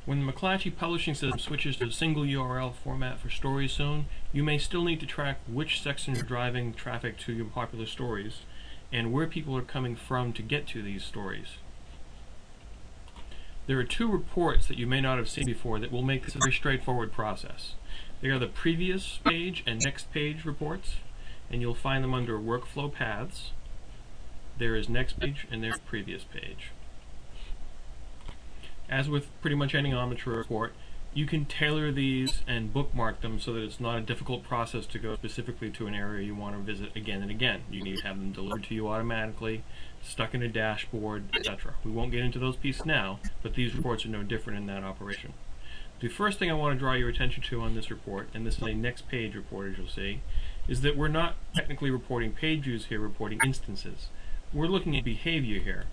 When the McClatchy publishing system switches to a single URL format for stories soon, you may still need to track which sections are driving traffic to your popular stories and where people are coming from to get to these stories. There are two reports that you may not have seen before that will make this a very straightforward process. They are the previous page and next page reports, and you'll find them under workflow paths. There is next page and there's previous page. As with pretty much any Omniture report, you can tailor these and bookmark them so that it's not a difficult process to go specifically to an area you want to visit again and again. You need to have them delivered to you automatically, stuck in a dashboard, etc. We won't get into those pieces now, but these reports are no different in that operation. The first thing I want to draw your attention to on this report, and this is a next page report as you'll see, is that we're not technically reporting page views here, we're reporting instances. We're looking at behavior here.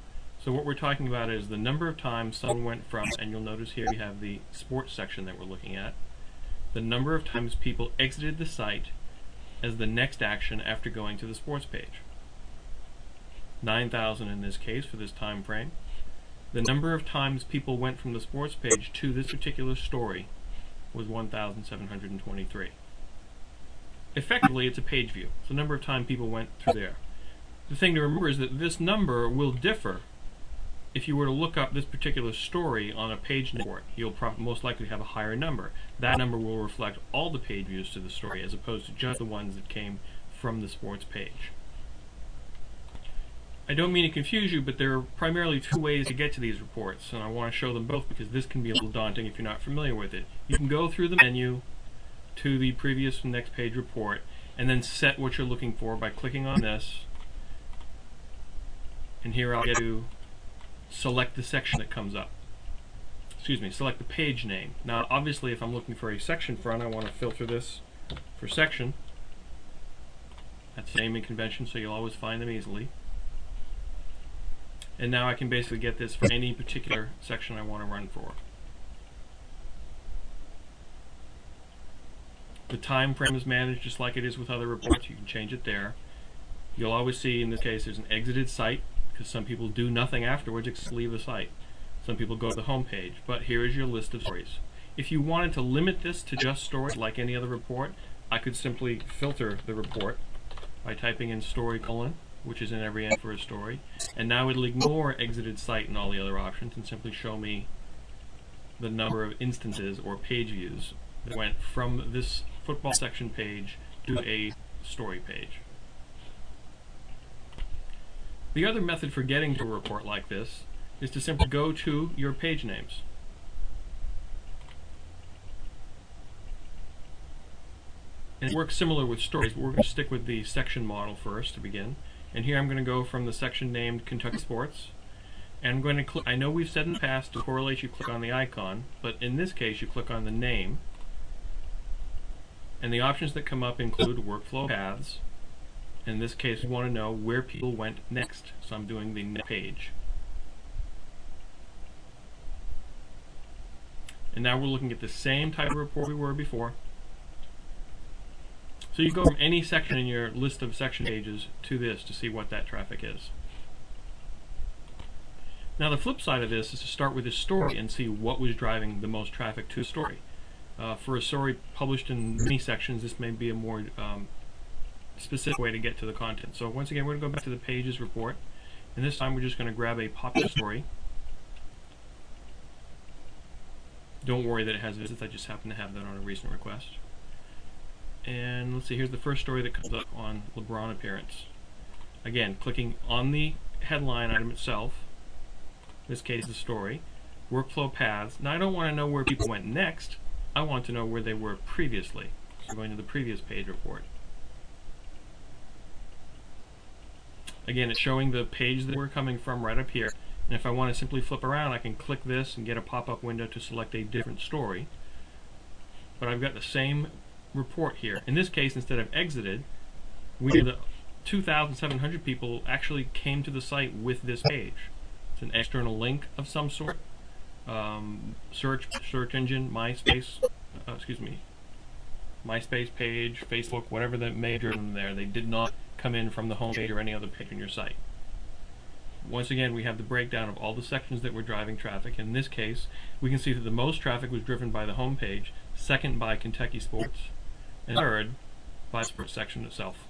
So what we're talking about is the number of times someone went from, and you'll notice here we have the sports section that we're looking at, the number of times people exited the site as the next action after going to the sports page. 9,000 in this case for this time frame. The number of times people went from the sports page to this particular story was 1,723. Effectively, it's a page view. It's the number of times people went through there. The thing to remember is that this number will differ. If you were to look up this particular story on a page report, you'll most likely have a higher number. That number will reflect all the page views to the story as opposed to just the ones that came from the sports page. I don't mean to confuse you, but there are primarily two ways to get to these reports, and I want to show them both because this can be a little daunting if you're not familiar with it. You can go through the menu to the previous and next page report and then set what you're looking for by clicking on this, and here I'll get to select the section that comes up. Select the page name. Now obviously if I'm looking for a section front, I want to filter this for section. That's the naming convention, so you'll always find them easily. And now I can basically get this for any particular section I want to run for. The time frame is managed just like it is with other reports. You can change it there. You'll always see in this case there's an exited site, because some people do nothing afterwards except leave the site. Some people go to the home page, but here is your list of stories. If you wanted to limit this to just stories like any other report, I could simply filter the report by typing in story : which is in every end for a story, and now it'll ignore exited site and all the other options and simply show me the number of instances or page views that went from this football section page to a story page. The other method for getting to a report like this is to simply go to your page names. And it works similar with stories, but we're going to stick with the section model first to begin. And here I'm going to go from the section named Kentucky Sports, and I'm going to click. I know we've said in the past to correlate you click on the icon, but in this case you click on the name, and the options that come up include workflow paths. In this case we want to know where people went next, so I'm doing the next page. And now we're looking at the same type of report we were before. So you go from any section in your list of section pages to this to see what that traffic is. Now the flip side of this is to start with a story and see what was driving the most traffic to a story. For a story published in many sections, this may be a more specific way to get to the content. So once again, we're going to go back to the pages report, and this time we're just going to grab a popular story. Don't worry that it has visits, I just happen to have that on a recent request. And let's see, here's the first story that comes up on LeBron appearance. Again, clicking on the headline item itself, in this case the story, workflow paths. Now I don't want to know where people went next, I want to know where they were previously. So I'm going to the previous page report. Again, it's showing the page that we're coming from right up here. And if I want to simply flip around, I can click this and get a pop-up window to select a different story. But I've got the same report here. In this case, instead of exited, the 2,700 people actually came to the site with this page. It's an external link of some sort. Search engine, MySpace page, Facebook, whatever that may have driven them there. They did not come in from the home page or any other page on your site. once again, we have the breakdown of all the sections that were driving traffic. In this case, we can see that the most traffic was driven by the home page, second by Kentucky Sports, and third by the sports section itself.